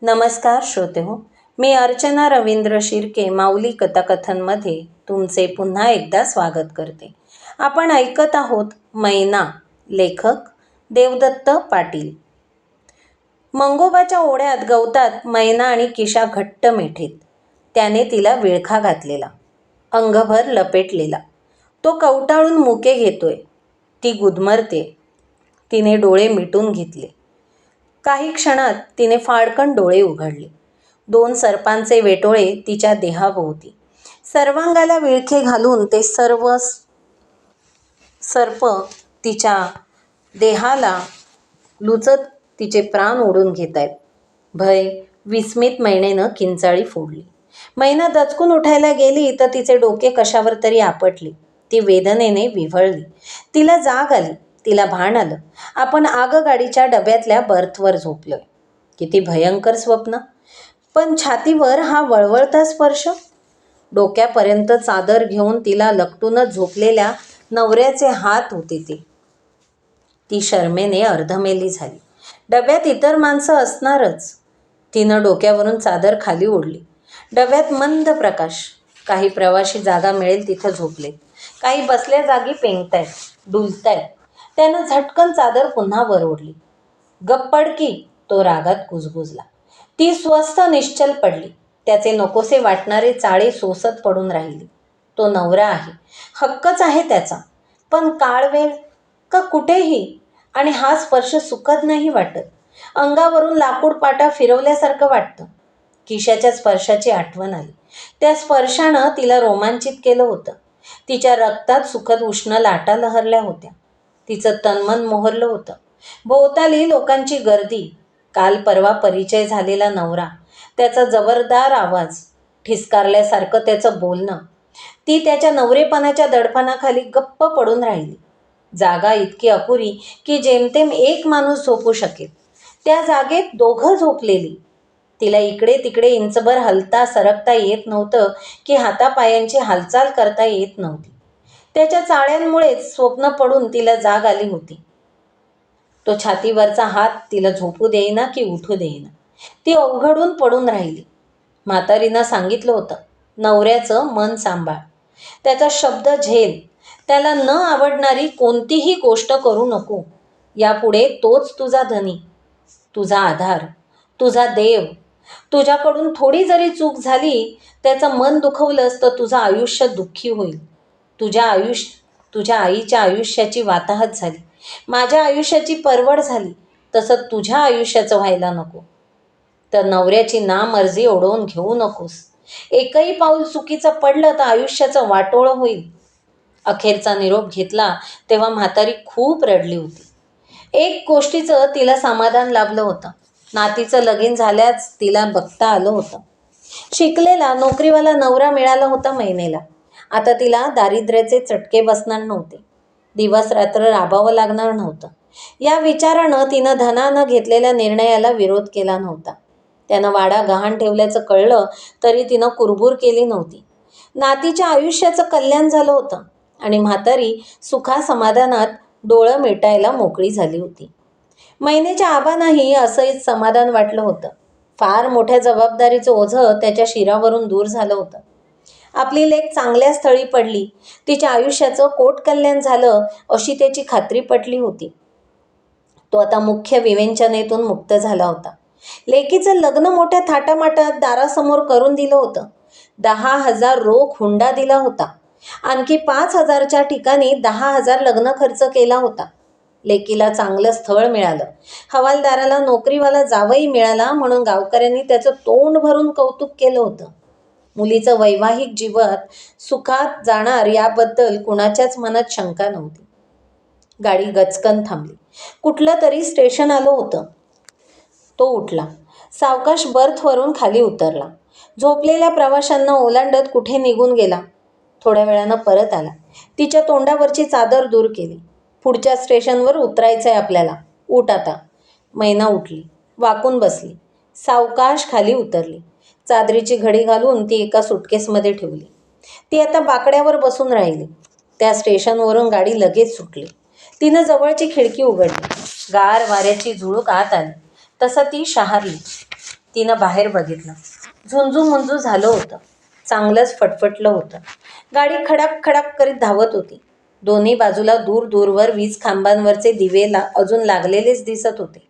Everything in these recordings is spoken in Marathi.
नमस्कार श्रोते हो, मी अर्चना रवींद्र शिर्के माऊली कथाकथनमध्ये तुमचे पुन्हा एकदा स्वागत करते. आपण ऐकत आहोत मैना, लेखक देवदत्त पाटील. मंगोबाच्या ओढ्यात गवतात मैना आणि किशा घट्ट मिठीत. त्याने तिला विळखा घातलेला, अंगभर लपेटलेला. तो कवटाळून मुके घेतोय. ती गुदमरते. तिने डोळे मिटून घेतले. काही क्षणात तिने फाडकन डोळे उघडले. 2 सर्पांचे वेटोळे तिच्या देहाभोवती. सर्वांगाला विळखे घालून ते सर्व सर्प तिच्या देहाला लुचत तिचे प्राण ओढून घेत आहेत. भय विस्मित मैनेनं किंचाळी फोडली. मैना दचकून उठायला गेली तर तिचे डोके कशावर तरी आपटले. ती वेदनेने विव्हळली. तिला जाग आली. तिला भान आलं. आपण आगगाडीच्या डब्यातल्या बर्थवर झोपलोय. किती भयंकर स्वप्न. पण छातीवर हा वळवळता स्पर्श. डोक्यापर्यंत चादर घेऊन तिला लपटूनच झोपलेल्या नवऱ्याचे हात होते ते. ती शरमेने अर्धमेली झाली. डब्यात इतर माणसं असणारच. तिनं डोक्यावरून चादर खाली ओढली. डब्यात मंद प्रकाश. काही प्रवासी जागा मिळेल तिथं झोपलेत. काही बसल्या जागी पेंगतायत, डुलतायत. त्यानं झटकन चादर पुन्हा वर ओढली. गप्पडकी, तो रागात कुजबुजला. ती स्वस्थ निश्चल पडली. त्याचे नकोसे वाटणारे चाळे सोसत पडून राहिली. तो नवरा आहे, हक्कच आहे त्याचा. पण काळवेळ का कुठेही, आणि हा स्पर्श सुखद नाही वाटत. अंगावरून लाकूड पाटा फिरवल्यासारखं वाटतं. किशाच्या स्पर्शाची आठवण आली. त्या स्पर्शानं तिला रोमांचित केलं होतं. तिच्या रक्तात सुखद उष्ण लाटा लहरल्या होत्या. तिचं तनमन मोहरलं होतं. भोवताली लोकांची गर्दी, काल परवा परिचय झालेला नवरा, त्याचा जबरदार आवाज, ठिसकारल्यासारखं त्याचं बोलणं. ती त्याच्या नवरेपणाच्या दडपणाखाली गप्प पडून राहिली. जागा इतकी अपुरी की जेमतेम एक माणूस झोपू शकेल. त्या जागेत दोघं झोपलेली. तिला इकडे तिकडे इंचभर हलता सरकता येत नव्हतं की हातापायांची हालचाल करता येत नव्हती. त्याच्या चाळ्यांमुळेच स्वप्न पडून तिला जाग आली होती. तो छातीवरचा हात तिला झोपू देईना की उठू देईना. ती अवघडून पडून राहिली. म्हातारीनं सांगितलं होतं, नवऱ्याचं मन सांभाळ, त्याचा शब्द झेल, त्याला न आवडणारी कोणतीही गोष्ट करू नको. यापुढे तोच तुझा धनी, तुझा आधार, तुझा देव. तुझ्याकडून थोडी जरी चूक झाली, त्याचं मन दुखवलंस तर तुझं आयुष्य दुःखी होईल. तुझ्या आईच्या आयुष्याची वाताहत झाली, माझ्या आयुष्याची परवड झाली, तसं तुझ्या आयुष्याचं व्हायला नको. तर नवऱ्याची नामर्जी ओढवून घेऊ नकोस. एकही पाऊल चुकीचं पडलं तर आयुष्याचं वाटोळं होईल. अखेरचा निरोप घेतला तेव्हा म्हातारी खूप रडली होती. एक गोष्टीचं तिला समाधान लाभलं होतं. नातीचं लगीन झाल्याच तिला बघता आलं होतं. शिकलेला नोकरीवाला नवरा मिळाला होता मैनेला. आता तिला दारिद्र्याचे चटके बसणार नव्हते. दिवस रात्र राबावं लागणार नव्हतं. या विचारानं तिनं धनानं घेतलेल्या निर्णयाला विरोध केला नव्हता. त्यानं वाडा गहाण ठेवल्याचं कळलं तरी तिनं कुरबुर केली नव्हती. नातीच्या आयुष्याचं कल्याण झालं होतं आणि म्हातारी सुखासमाधानात डोळं मिटायला मोकळी झाली होती. मैनेच्या आबांनाही असंच समाधान वाटलं होतं. फार मोठ्या जबाबदारीचं ओझं त्याच्या शिरावरून दूर झालं होतं. आपली लेक चांगल्या स्थळी पडली, तिच्या आयुष्याचं कोट कल्याण झालं अशी त्याची खात्री पटली होती. तो आता मुख्य विवेचनेतून मुक्त झाला होता. लेकीचं लग्न मोठ्या थाटामाटात दारासमोर करून दिलं होतं. 10,000 रोख हुंडा दिला होता. आणखी 5,000च्या ठिकाणी 10,000 लग्न खर्च केला होता. लेकीला चांगलं स्थळ मिळालं. हवालदाराला नोकरीवाला जावई मिळाला म्हणून गावकऱ्यांनी त्याचं तोंड भरून कौतुक केलं होतं. मुलीचं वैवाहिक जीवन सुखात जाणार याबद्दल कुणाच्याच मनात शंका नव्हती. गाडी गचकन थांबली. कुठलं तरी स्टेशन आलं होतं. तो उठला. सावकाश बर्थवरून खाली उतरला. झोपलेल्या प्रवाशांना ओलांडत कुठे निघून गेला. थोड्या वेळानं परत आला. तिच्या तोंडावरची चादर दूर केली. पुढच्या स्टेशनवर उतरायचंय आपल्याला, उठ आता. मैना उठली, वाकून बसली, सावकाश खाली उतरली. चादरीची घडी घालून ती एका सुटकेसमध्ये ठेवली. ती आता बाकड्यावर बसून राहिली. त्या स्टेशनवरून गाडी लगेच सुटली. तिनं जवळची खिडकी उघडली. गार वाऱ्याची झुळूक आत आली. तसं ती शहारली. तिनं बाहेर बघितलं. झुंजू मुंजू झालं होतं. चांगलंच फटफटलं होतं. गाडी खडाक खडाक करीत धावत होती. दोन्ही बाजूला दूर दूरवर वीज खांबांवरचे दिवे अजून लागलेलेच दिसत होते.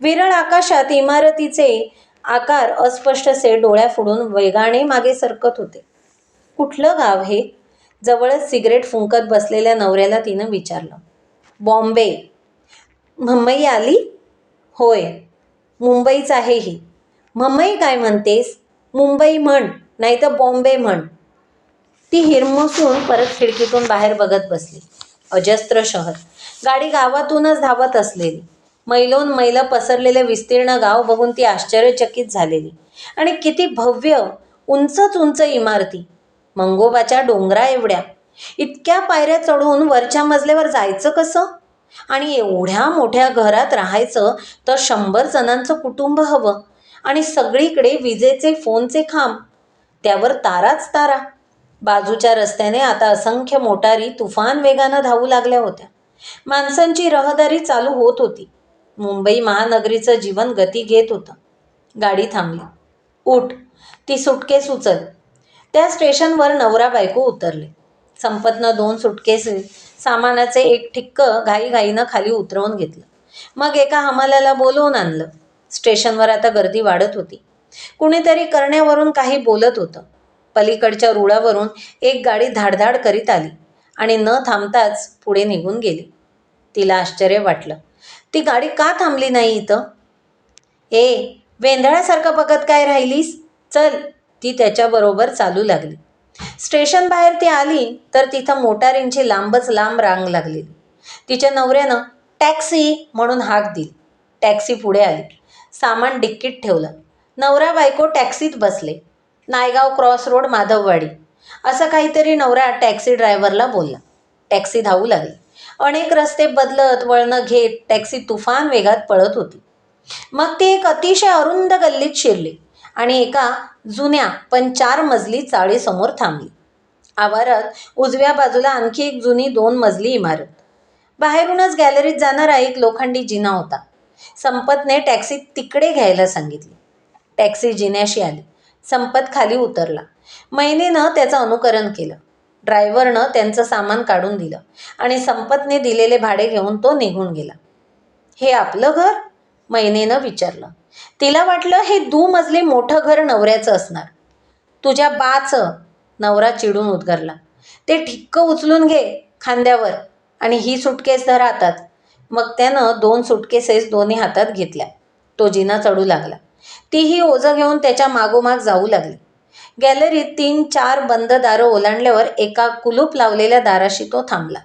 विरळ आकाशात इमारतीचे आकार अस्पष्टसे डोळ्यापुढून वेगाने मागे सरकत होते. कुठलं गाव हे? जवळच सिगरेट फुंकत बसलेल्या नवऱ्याला तिनं विचारलं. बॉम्बे. म्हामई आली? होय, मुंबईच आहे ही. म्हामई काय म्हणतेस? मुंबई म्हण, नाही तर बॉम्बे म्हण. ती हिरमुसून परत खिडकीतून बाहेर बघत बसली. अजस्त्र शहर. गाडी गावातूनच धावत असलेली. मैलोन मैलं पसरलेले विस्तीर्ण गाव बघून ती आश्चर्यचकित झालेली. आणि किती भव्य, उंचच उंच इमारती. मंगोबाच्या डोंगरा एवढ्या. इतक्या पायऱ्या चढून वरच्या मजल्यावर जायचं कसं? आणि एवढ्या मोठ्या घरात राहायचं तर 100 जणांचं कुटुंब हवं. आणि सगळीकडे विजेचे फोनचे खांब. त्यावर ताराच तारा. बाजूच्या रस्त्याने आता असंख्य मोटारी तुफान वेगानं धावू लागल्या होत्या. माणसांची रहदारी चालू होत होती. मुंबई महानगरीचं जीवन गती घेत होतं. गाडी थांबली. उठ, ती सुटकेस उचल. त्या स्टेशनवर नवरा बायको उतरले. संपतनं 2 सुटकेस सामानाचे एक ठिक्क घाईघाईनं खाली उतरवून घेतलं. मग एका हमालाला बोलवून आणलं. स्टेशनवर आता गर्दी वाढत होती. कुणीतरी करण्यावरून काही बोलत होतं. पलीकडच्या रुळावरून एक गाडी धाडधाड करीत आली आणि न थांबताच पुढे निघून गेली. तिला आश्चर्य वाटलं. ती गाडी का थांबली नाही इथं? ए, वेंधळ्यासारखं बघत काय राहिलीस? चल, ती त्याच्याबरोबर चालू लागली. स्टेशन बाहेर ती आली तर तिथं मोटारींची लांबच लांब रांग लागलेली. तिच्या नवऱ्यानं टॅक्सी म्हणून हाक दिली. टॅक्सी पुढे आली. सामान डिक्कीत ठेवलं. नवरा बायको टॅक्सीत बसले. नायगाव क्रॉस रोड, माधववाडी, असं काहीतरी नवरा टॅक्सी ड्रायव्हरला बोलला. टॅक्सी धावू लागली. अनेक रस्ते बदलत वळणं घेत टॅक्सी तुफान वेगात पळत होती. मग ती एक अतिशय अरुंद गल्लीत शिरली आणि एका जुन्या पण 4 मजली चाळीसमोर थांबली. आवारात उजव्या बाजूला आणखी एक जुनी 2 मजली इमारत. बाहेरूनच गॅलरीत जाणारा एक लोखंडी जिना होता. संपतने टॅक्सी तिकडे घ्यायला सांगितली. टॅक्सी जिन्याशी आली. संपत खाली उतरला. मैनेनं त्याचं अनुकरण केलं. ड्रायव्हरनं त्यांचं सामान काढून दिलं आणि संपतने दिलेले भाडे घेऊन तो निघून गेला. हे आपलं घर? मैनेनं विचारलं. तिला वाटलं हे 2 मजली मोठं घर नवऱ्याचं असणार. तुझ्या बाचं, नवरा चिडून उद्गारला. ते ठिक्क उचलून घे खांद्यावर आणि ही सुटकेस धर हातात. मग त्यानं 2 सुटकेसेस दोन्ही हातात घेतल्या. तो जिना चढू लागला. तीही ओझं घेऊन त्याच्या मागोमाग जाऊ लागली. गॅलरीत 3-4 बंद दारं ओलांडल्यावर एका कुलूप लावलेल्या दाराशी तो थांबला.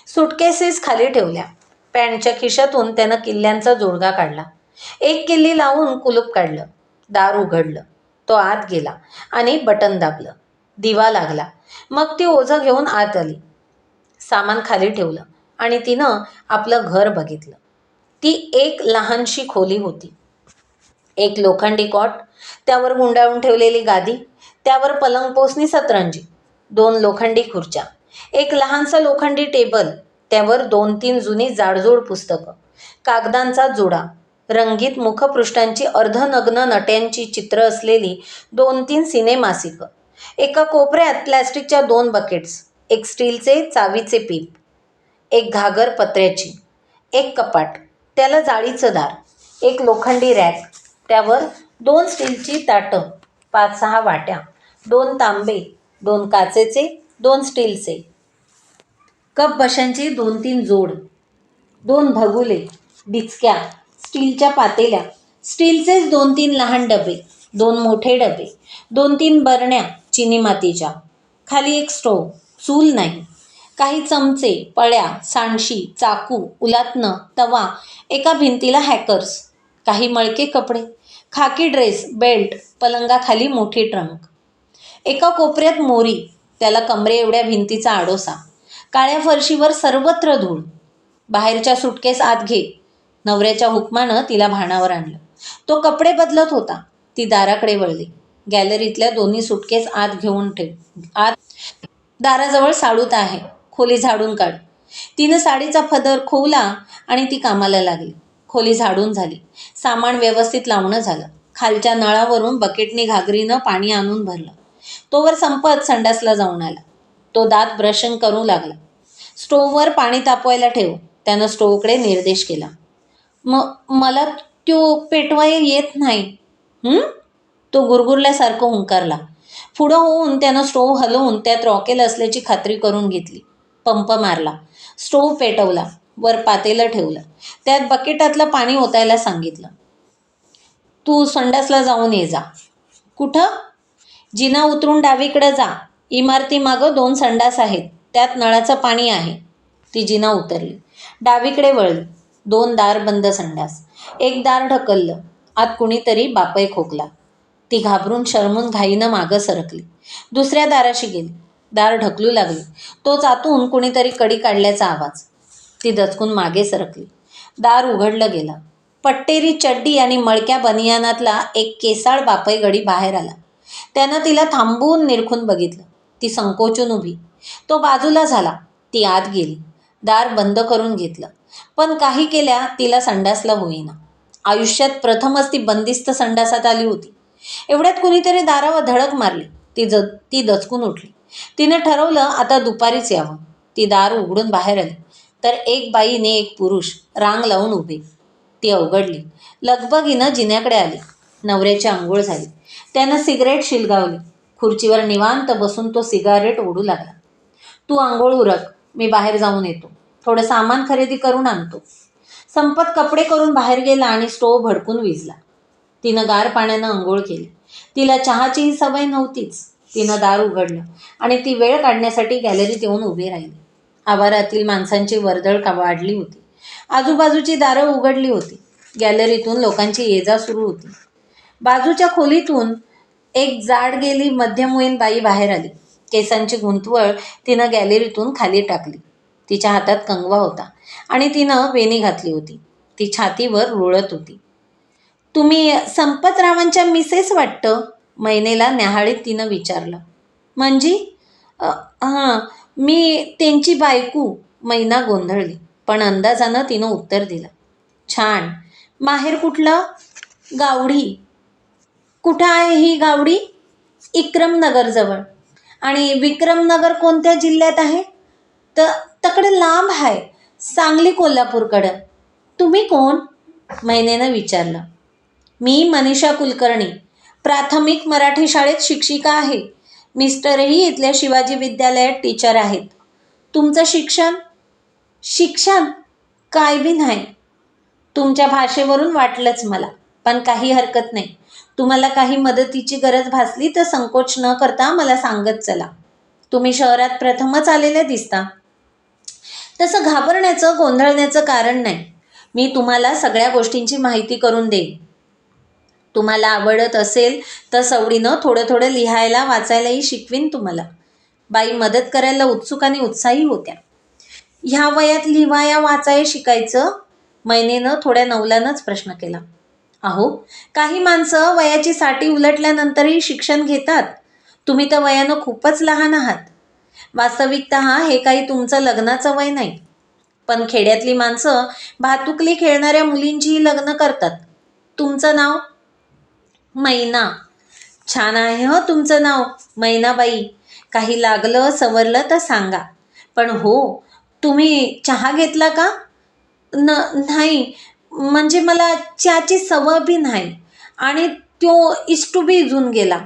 सुटकेसेस खाली ठेवल्या. पॅन्टच्या खिशातून त्यानं किल्ल्यांचा जोडगा काढला. एक किल्ली लावून कुलूप काढलं. दार उघडलं. तो आत गेला आणि बटन दाबलं. दिवा लागला. मग ती ओझं घेऊन आत आली. सामान खाली ठेवलं आणि तिनं आपलं घर बघितलं. ती एक लहानशी खोली होती. एक लोखंडी कॉट, त्यावर गुंडाळून ठेवलेली गादी, त्यावर पलंगपोसनी सतरंजी, 2 लोखंडी खुर्च्या, एक लहानसा लोखंडी टेबल, त्यावर 2-3 जुनी जाडजूड पुस्तकं, कागदांचा जुडा, रंगीत मुखपृष्ठांची अर्धनग्न नट्यांची चित्र असलेली 2-3 सिनेमासिकं, एका कोपऱ्यात प्लॅस्टिकच्या 2 बकेट्स, एक स्टीलचे चावीचे पीप, एक घागर पत्र्याची, एक कपाट, त्याला जाळीचं दार, एक लोखंडी रॅक, त्यावर 2 स्टीलची ताटं, 5-6 वाट्या, 2 तांबे, 2 काचेचे, 2 स्टीलचे, कप बशांची 2-3 जोड, 2 भगुले, डिचक्या, स्टीलच्या पातेल्या, स्टीलचेच 2-3 लहान डबे, 2 मोठे डबे, 2-3 बरण्या चिनी मातीच्या, खाली एक स्टोव्ह, चूल नाही, काही चमचे, पळ्या, सांडशी, चाकू, उलातनं, तवा, एका भिंतीला हॅकर्स, काही मळके कपडे, खाकी ड्रेस, बेल्ट, पलंगाखाली मोठी ट्रंक. एका कोपऱ्यात मोरी, त्याला कमरे एवढ्या भिंतीचा आडोसा, काळ्या फरशीवर सर्वत्र धूळ. बाहेरच्या सुटकेस आत घे. नवऱ्याच्या हुकमानं तिला भानावर आणलं. तो कपडे बदलत होता. ती दाराकडे वळली. गॅलरीतल्या दोन्ही सुटकेस आत घेऊन ठेव. आत दाराजवळ साळूत आहे. खोली झाडून काढ. तिनं साडीचा फदर खोवला आणि ती कामाला लागली. खोली झाडून झाली. सामान व्यवस्थित लावणं झालं. खालच्या नळावरून बकेटने घागरीनं पाणी आणून भरलं. तोवर संपत संडासला जाऊन आला. तो दात ब्रशिंग करू लागला. स्टोव्हवर पाणी तापवायला ठेव, त्यानं स्टोव्हकडे निर्देश केला. मला तो पेटवायला येत नाही. तो गुरगुरल्यासारखं हुंकारला. पुढं होऊन त्यानं स्टोव्ह हलवून त्यात रॉकेल असल्याची खात्री करून घेतली. पंप मारला. स्टोव्ह पेटवला. वर पातेलं ठेवलं. त्यात बकेटातलं पाणी ओतायला सांगितलं. तू संडासला जाऊन ये जा. कुठं? जिना उतरून डावीकडे जा. इमारतीमागं 2 संडास आहेत. त्यात नळाचं पाणी आहे. ती जिना उतरली. डावीकडे वळली. 2 दार बंद संडास. एक दार ढकललं. आत कुणीतरी बापय खोकला. ती घाबरून शरमून घाईनं मागं सरकली. दुसऱ्या दाराशी गेली. दार ढकलू लागली. तोच आतून कुणीतरी कडी काढल्याचा आवाज. ती दचकून मागे सरकली. दार उघडलं गेलं. पट्टेरी चड्डी आणि मळक्या बनियानातला एक केसाळ बापय गडी बाहेर आला. त्यानं तिला थांबून निरखून बघितलं. ती संकोचून उभी. तो बाजूला झाला. ती आत गेली. दार बंद करून घेतलं. पण काही केल्या तिला संडासला होईना. आयुष्यात प्रथमच ती बंदिस्त संडासात आली होती. एवढ्यात कुणीतरी दारावर धडक मारली. ती दचकून उठली. तिनं ठरवलं आता दुपारीच यावं. ती दार उघडून बाहेर आली तर एक बाईने एक पुरुष रांग लावून उभे. ती अवघडली. लगबगीनं जिन्याकडे आली. नवऱ्याची आंघोळ झाली. त्यानं सिगारेट शिलगावली. खुर्चीवर निवांत बसून तो सिगारेट ओढू लागला. तू आंघोळ उरक, मी बाहेर जाऊन येतो. थोडं सामान खरेदी करून आणतो. संपत कपडे करून बाहेर गेला आणि स्टोव्ह भडकून विझला. तिनं गार पाण्यानं आंघोळ केली. तिला चहाचीही सवय नव्हतीच. तिनं दार उघडलं आणि ती वेळ काढण्यासाठी गॅलरीत येऊन उभी राहिली. आवारातील माणसांची वर्दळ वाढली होती. आजूबाजूची दारं उघडली होती. गॅलरीतून लोकांची ये-जा सुरू होती. बाजूच्या खोलीतून एक जाडगेली मध्यमवयीन बाई बाहेर आली. केसांची गुंतवळ तिनं गॅलरीतून खाली टाकली. तिच्या हातात कंगवा होता आणि तिनं वेणी घातली होती. ती छातीवर रुळत होती. तुम्ही संपतरावांच्या मिसेस वाटतं, मैनेला न्याहाळीत तिनं विचारलं. म्हणजे? हां, मी त्यांची बायको. मैना गोंधळली. पण अंदाजानं तिनं उत्तर दिलं. छान. माहेर कुठलं? गावडी. कुठं आहे ही गावडी? इक्रमनगरजवळ. आणि विक्रमनगर कोणत्या जिल्ह्यात आहे? तकडे लांब आहे, सांगली कोल्हापूरकडं. तुम्ही कोण? मैनेनं विचारलं. मी मनीषा कुलकर्णी, प्राथमिक मराठी शाळेत शिक्षिका आहे. मिस्टरही इथल्या शिवाजी विद्यालयात टीचर आहेत. तुमचं शिक्षण? शिक्षण काय बी नाही. तुमच्या भाषेवरून वाटलंच मला, पण काही हरकत नाही. तुम्हाला काही मदतीची गरज भासली तर संकोच न करता मला सांगत चला. तुम्ही शहरात प्रथमच आलेले दिसता. तसं घाबरण्याचं गोंधळण्याचं कारण नाही. मी तुम्हाला सगळ्या गोष्टींची माहिती करून देईन. तुम्हाला आवडत असेल तर सवडीनं थोडं थोडं लिहायला वाचायलाही शिकवीन तुम्हाला. बाई मदत करायला उत्सुक आणि उत्साही होत्या. ह्या वयात लिहाया वाचाया शिकायचं? मैनेनं थोड्या नवलानंच प्रश्न केला. अहो, काही माणसं वयाची 60 उलटल्यानंतरही शिक्षण घेतात. तुम्ही तर वयानं खूपच लहान आहात. वास्तविकतः हे काही तुमचं लग्नाचं वय नाही. पण खेड्यातली माणसं भातुकली खेळणाऱ्या मुलींचीही लग्न करतात. तुमचं नाव? मैना. छान आहे हो तुमचं नाव, मैनाबाई. काही लागलं सवरलं तर सांगा. पण हो, तुम्ही चहा घेतला का? नाही, म्हणजे मला चहाची सवय बी नाही आणि तो इष्टू बी इजून गेला.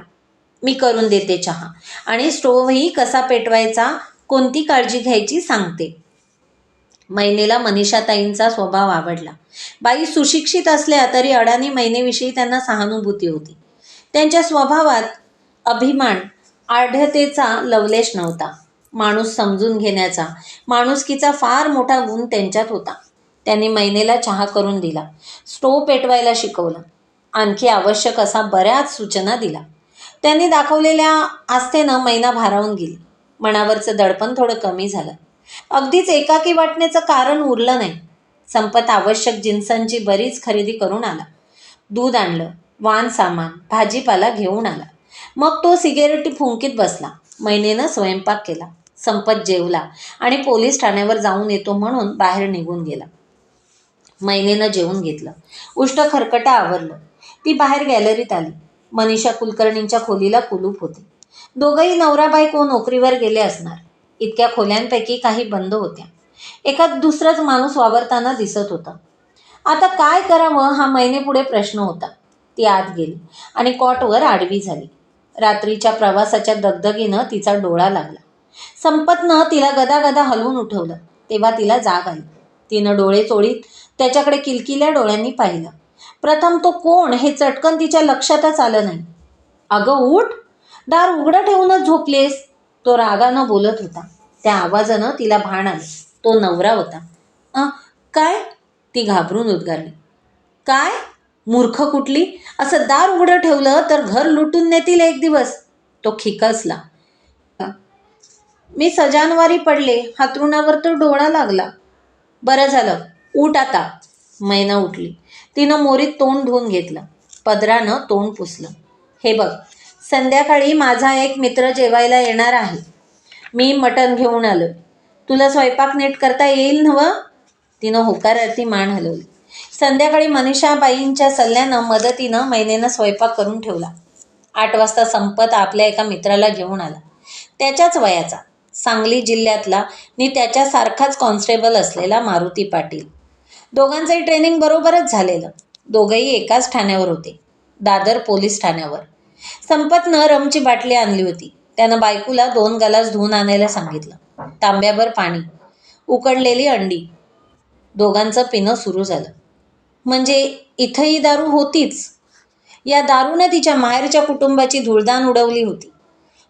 मी करून देते चहा आणि स्टोव्हही कसा पेटवायचा, कोणती काळजी घ्यायची सांगते. मैनेला मनीषाताईंचा स्वभाव आवडला. बाई सुशिक्षित असल्या तरी अडाणी मैनेविषयी त्यांना सहानुभूती होती. त्यांच्या स्वभावात अभिमान, आढ्यतेचा लवलेश नव्हता. माणूस समजून घेण्याचा, माणुसकीचा फार मोठा गुण त्यांच्यात होता. त्यांनी मैनेला चहा करून दिला. स्टोव्ह पेटवायला शिकवलं. आणखी आवश्यक असा बऱ्याच सूचना दिल्या. त्यांनी दाखवलेल्या आस्थेनं मैना भारावून गेली. मनावरचं दडपण थोडं कमी झालं. अगदीच एकाकी वाटण्याचं कारण उरलं नाही. संपत आवश्यक जिन्सांची बरीच खरेदी करून आला. दूध आणलं, वान सामान, भाजीपाला घेऊन आला. मग तो सिगारेटी फुंकीत बसला. मैनेनं स्वयंपाक केला. संपत जेवला आणि पोलीस ठाण्यावर जाऊन येतो म्हणून बाहेर निघून गेला. मैनेनं जेवून घेतलं. उष्ट खरकटं आवरलं. ती बाहेर गॅलरीत आली. मनीषा कुलकर्णींच्या खोलीला कुलूप होते. दोघंही नवरा बायको नोकरीवर गेले असणार. इतक्या खोल्यांपैकी काही बंद होत्या. एखाद दुसराच माणूस वावरताना दिसत होता. आता काय करावं हा महिनेपुढे प्रश्न होता. ती आत गेली आणि कॉटवर आडवी झाली. रात्रीच्या प्रवासाच्या दगदगीनं तिचा डोळा लागला. संपतनं तिला गदागदा हलवून उठवलं. तेव्हा तिला जाग आली. तिनं डोळे चोळीत त्याच्याकडे किलकिल्या डोळ्यांनी पाहिलं. प्रथम तो कोण हे चटकन तिच्या लक्षातच आलं नाही. अगं उठ, दार उघडं ठेवूनच झोपलेस, तो रागानं बोलत होता. त्या आवाजानं तिला भान आलं. तो नवरा होता. काय? ती घाबरून उद्गारली. काय? मूर्ख कुठली, असं दार उघडं ठेवलं तर घर लुटून नेतील एक दिवस, तो खिकसला. मी सजानवारी पडले, हातरुणावर तो डोळा लागला. बरं झालं, उठ आता. मैना उठली. तिनं मोरीत तोंड धुवून घेतलं. पदरानं तोंड पुसलं. हे बघ, संध्याकाळी माझा एक मित्र जेवायला येणार आहे. मी मटण घेऊन आलोय. तुला स्वयंपाक नीट करता येईल नव्हं? तिनं होकारार्थी मान हलवली. संध्याकाळी मनीषाबाईंच्या सल्ल्यानं मदतीनं मैनेनं स्वयंपाक करून ठेवला. 8 वाजता संपत आपल्या एका मित्राला घेऊन आला. त्याच्याच वयाचा, सांगली जिल्ह्यातला आणि त्याच्यासारखाच कॉन्स्टेबल असलेला मारुती पाटील. दोघांचंही ट्रेनिंग बरोबरच झालेलं. दोघंही एकाच ठाण्यावर होते, दादर पोलीस ठाण्यावर. संपतनं रमची बाटली आणली होती. त्यानं बायकोला 2 गलास धुवून आणायला सांगितलं. तांब्याभर पाणी, उकडलेली अंडी. दोघांचं पिणं सुरू झालं. म्हणजे इथंही दारू होतीच. या दारूने तिच्या माहेरच्या कुटुंबाची धुळदाण उडवली होती.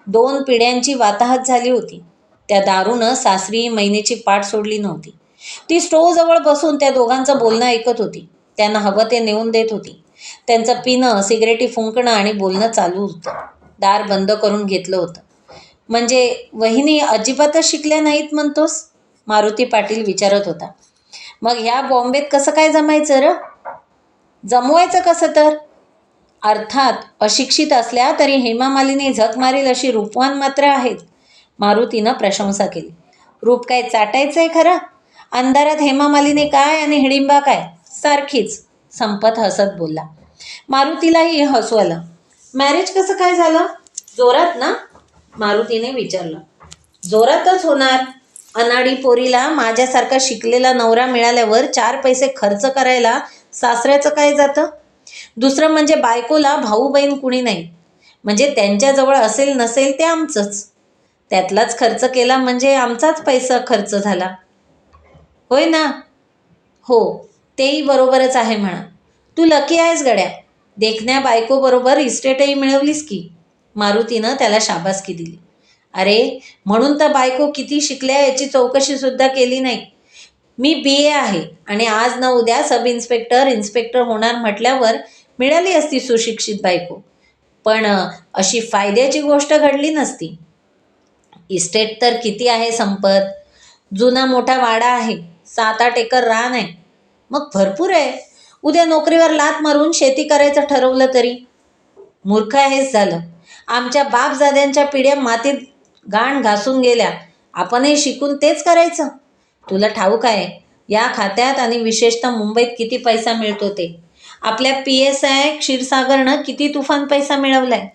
2 पिढ्यांची वाताहत झाली होती. त्या दारूनं सासरी मैनेची पाठ सोडली नव्हती. ती स्टोव्हजवळ बसून त्या दोघांचं बोलणं ऐकत होती. त्यांना हवं ते नेऊन देत होती. त्यांचं पिणं, सिगरेटी फुंकणं आणि बोलणं चालू होतं. दार बंद करून घेतलं होतं. म्हणजे वहिनी अजिबातच शिकल्या नाहीत म्हणतोस? मारुती पाटील विचारत होता. मग ह्या बॉम्बेत कसं काय जमायचं र? जमवायचं कसं तर? अर्थात अशिक्षित असल्या तरी हेमा मालिनी झक मारील अशी रूपवान मात्र आहेत. मारुतीनं प्रशंसा केली. रूप काय चाटायचंय खरं? अंधारात हेमा मालिनी काय आणि हिडिंबा काय, सारखीच. संपत हसत बोलला. मारुतीलाही हसू आलं. मॅरेज कसं काय झालं? जोरात ना? मारुतीने विचारलं. जोरातच होणार. अनाडी पोरीला माझ्यासारखा शिकलेला नवरा मिळाल्यावर 4 पैसे खर्च करायला सासऱ्याचं काय जातं? दुसरं म्हणजे बायकोला भाऊ बहीण कुणी नाही. म्हणजे त्यांच्याजवळ असेल नसेल ते आमचंच. त्यातलाच खर्च केला म्हणजे आमचाच पैसा खर्च झाला. होय ना? हो, तेही बरोबरच आहे म्हणा. तू लकी आहेस गड्या. देखण्या बायकोबरोबर इस्टेटही मिळवलीस की. मारुतीनं त्याला शाबासकी दिली. अरे, म्हणून तर बायको किती शिकल्या याची चौकशी सुद्धा केली नाही. मी BA आहे आणि आज ना उद्या सब इन्स्पेक्टर, इन्स्पेक्टर होणार म्हटल्यावर मिळाली असती सुशिक्षित बायको. पण अशी फायद्याची गोष्ट घडली नसती. इस्टेट तर किती आहे संपत? जुना मोठा वाडा आहे, 7-8 एकर रान आहे. मग भरपूर आहे. उद्या नोकरीवर लाथ मारून शेती करायचं ठरवलं तरी. मूर्ख आहेस झालं. आमच्या बापजाद्यांच्या पिढ्या मातीत गाण घासून गेल्या. आपणही शिकून तेच करायचं. तुला ठाऊक आहे या खात्यात आणि विशेषतः मुंबईत किती पैसा मिळतो ते? आपल्या PSI क्षीरसागरनं किती तुफान पैसा मिळवलाय.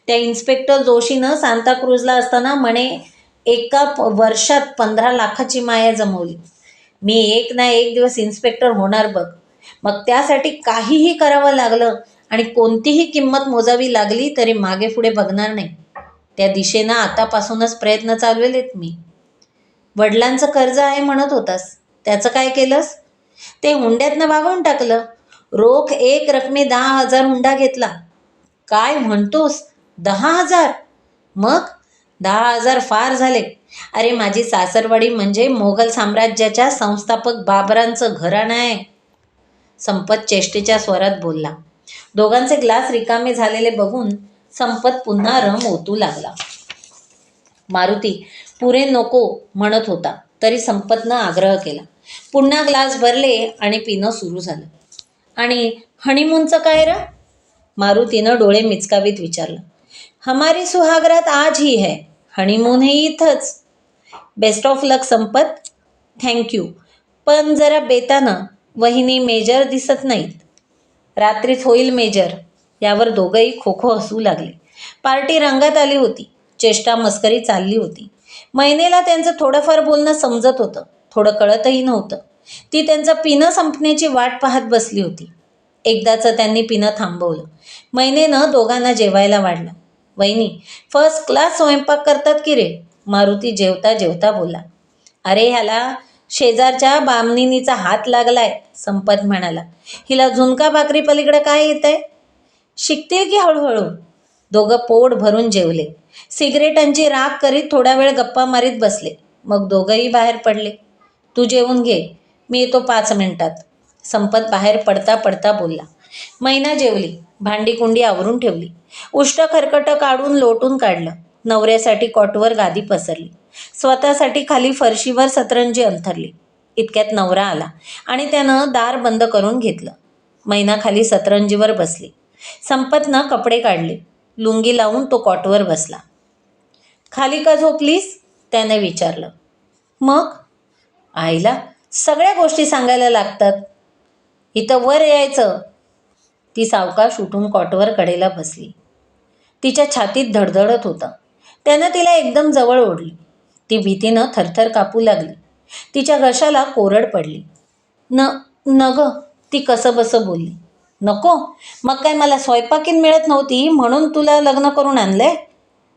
त्या इन्स्पेक्टर जोशीनं सांताक्रूजला असताना म्हणे एका वर्षात 15 लाखाची माया जमवली. मी एक ना एक दिवस इन्स्पेक्टर होणार बघ. मग त्यासाठी काहीही करावं लागलं आणि कोणतीही किंमत मोजावी लागली तरी मागे पुढे बघणार नाही. त्या दिशेनं आतापासूनच प्रयत्न चालवलेत मी. वडिलांचं कर्ज आहे म्हणत होतास, त्याचं काय केलंस? ते हुंड्यातनं भागवून टाकलं. रोख एक रकमी 10,000 हुंडा घेतला. काय म्हणतोस? 10,000? मग 10,000 फार झाले. अरे, माझी सासरवाडी म्हणजे मोगल साम्राज्याच्या संस्थापक बाबरांचं घराणं आहे. संपत चेष्टेच्या स्वरात बोलला. दोघांचे ग्लास रिकामे झालेले बघून संपत पुन्हा रम ओतू लागला. मारुती पुरे नको म्हणत होता तरी संपतनं आग्रह केला. पुन्हा ग्लास भरले आणि पिणं सुरू झालं. आणि हनीमूनचं काय र? मारुतीनं डोळे मिचकावीत विचारलं. हमारी सुहागरात आज ही है. हनीमून हे इथंच. बेस्ट ऑफ लक संपत. थँक्यू. पण जरा बेतानं. वहिनी मेजर दिसत नाहीत. रात्रीच होईल मेजर. यावर दोघंही खोखो हसू लागले. पार्टी रंगात आली होती. चेष्टा मस्करी चालली होती. महिनेला त्यांचं थोडंफार बोलणं समजत होतं, थोडं कळतही नव्हतं. ती त्यांचं पिणं संपण्याची वाट पाहत बसली होती. एकदाचं त्यांनी पिणं थांबवलं. महिनेनं दोघांना जेवायला वाढलं. वहिनी फर्स्ट क्लास स्वयंपाक करतात की रे, मारुती जेवता जेवता बोला. अरे ह्याला शेजारच्या बामणीनीचा हात लागलाय, संपत म्हणाला. हिला झुणका भाकरी पलीकडे काय येतंय? शिकतील की हळूहळू. दोघं पोट भरून जेवले. सिगरेटांची राख करीत थोडा वेळ गप्पा मारीत बसले. मग दोघंही बाहेर पडले. तू जेवून घे, मी येतो 5 मिनिटात, संपत बाहेर पडता पडता बोलला. मैना जेवली. भांडी-कुंडी आवरून ठेवली. उष्ट खरकटं काढून लोटून काढलं. नवऱ्यासाठी कॉटवर गादी पसरली. स्वतःसाठी खाली फरशीवर सतरंजी अंथरली. इतक्यात नवरा आला आणि त्यानं दार बंद करून घेतलं. मैना खाली सतरंजीवर बसली. संपतनं कपडे काढले. लुंगी लावून तो कॉटवर बसला. खाली का झोपलीस? त्याने विचारलं. मग? आईला सगळ्या गोष्टी सांगायला लागतात. इथं वर यायचं. ती सावकाश उठून कॉटवर कडेला बसली. तिच्या छातीत धडधडत होतं. त्यानं तिला एकदम जवळ ओढली. ती भीतीनं थरथर कापू लागली. तिच्या घशाला कोरड पडली. न न ग, ती कसंबसं बोलली. नको? मग काय मला स्वयंपाकीन मिळत नव्हती म्हणून तुला लग्न करून आणलंय?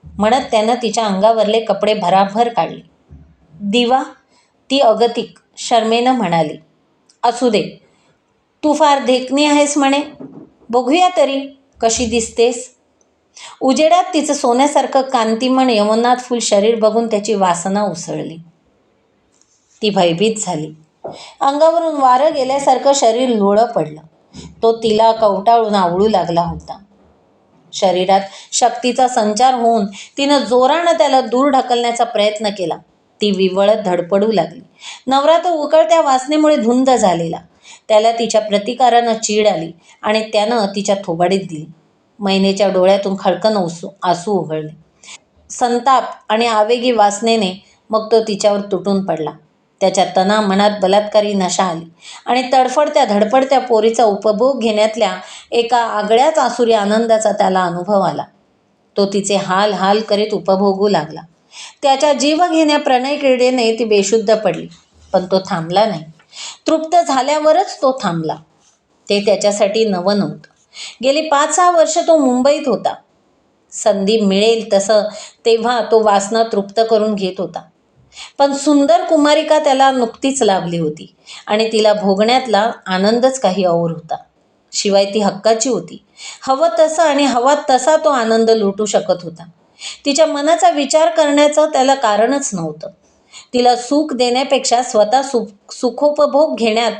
म्हणत त्यानं तिच्या अंगावरले कपडे भराभर काढले. दिवा, ती अगतिक शर्मेनं म्हणाली. असू दे, तू फार देखणी आहेस म्हणे. बघूया तरी कशी दिसतेस. उजेडात तिचं सोन्यासारखं कांतिमन यवनात फुल शरीर बघून त्याची वासना उसळली. ती भयभीत झाली. अंगावरून वारं गेल्यासारखं शरीर लोळं पडलं. तो तिला कवटाळून आवळू लागला होता. शरीरात शक्तीचा संचार होऊन तिनं जोरानं त्याला दूर ढकलण्याचा प्रयत्न केला. ती विवळत धडपडू लागली. नवरा तो उकळत्या वासनेमुळे धुंद झालेला. त्याला तिच्या प्रतिकारानं चीड आली आणि त्यानं तिच्या थोबाडीत दिली. मैनेच्या डोळ्यातून खळकन आसू उघळले. संताप आणि आवेगी वासनेने मग तो तिच्यावर तुटून पडला. त्याच्या तना मनात बलात्कारी नशा आली आणि तडफडत्या धडपडत्या पोरीचा उपभोग घेण्यातल्या एका आगळ्याच आसुरी आनंदाचा त्याला अनुभव आला. तो तिचे हाल हाल करीत उपभोगू लागला. त्याच्या जीवघेण्या प्रणय क्रीडेने ती बेशुद्ध पडली. पण तो थांबला नाही. तृप्त झाल्यावरच तो थांबला. ते त्याच्यासाठी नवं नव्हतं. गेली 5-6 वर्ष तो मुंबईत होता. संधी मिळेल तसं तेव्हा तो वासना तृप्त करून घेत होता. पण सुंदर कुमारिका त्याला नुकतीच लाभली होती आणि तिला भोगण्यातला आनंदच काही और होता. शिवाय ती हक्काची होती. हवं तसं आणि हवा तसा तो आनंद लुटू शकत होता. तिच्या मनाचा विचार करण्याचं त्याला कारणच नव्हतं. तिला सुख देण्यापेक्षा स्वतः सुखोपभोग घेण्यात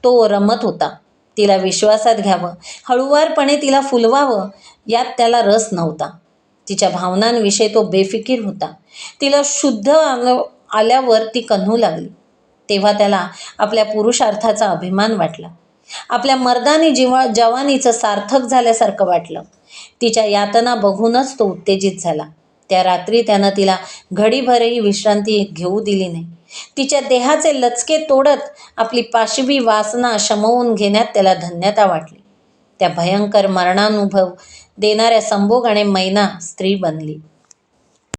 तो रमत होता. तिला विश्वासात घ्यावं, हळुवारपणे तिला फुलवावं यात त्याला रस नव्हता. तिच्या भावनांविषयी तो बेफिकीर होता. तिला शुद्ध आल्यावर ती कन्हू लागली. तेव्हा त्याला आपल्या पुरुषार्थाचा अभिमान वाटला. आपल्या मर्दानी जवानीचं सार्थक झाल्यासारखं वाटलं. तिच्या यातना बघूनच तो उत्तेजित झाला. त्या रात्री त्यानं तिला घडीभरही विश्रांती घेऊ दिली नाही. तिच्या देहाचे लचके तोडत आपली पाशवी वासना शमवून घेण्यात त्याला धन्यता वाटली. त्या भयंकर मरणानुभव देणाऱ्या संभोगाने मैना स्त्री बनली.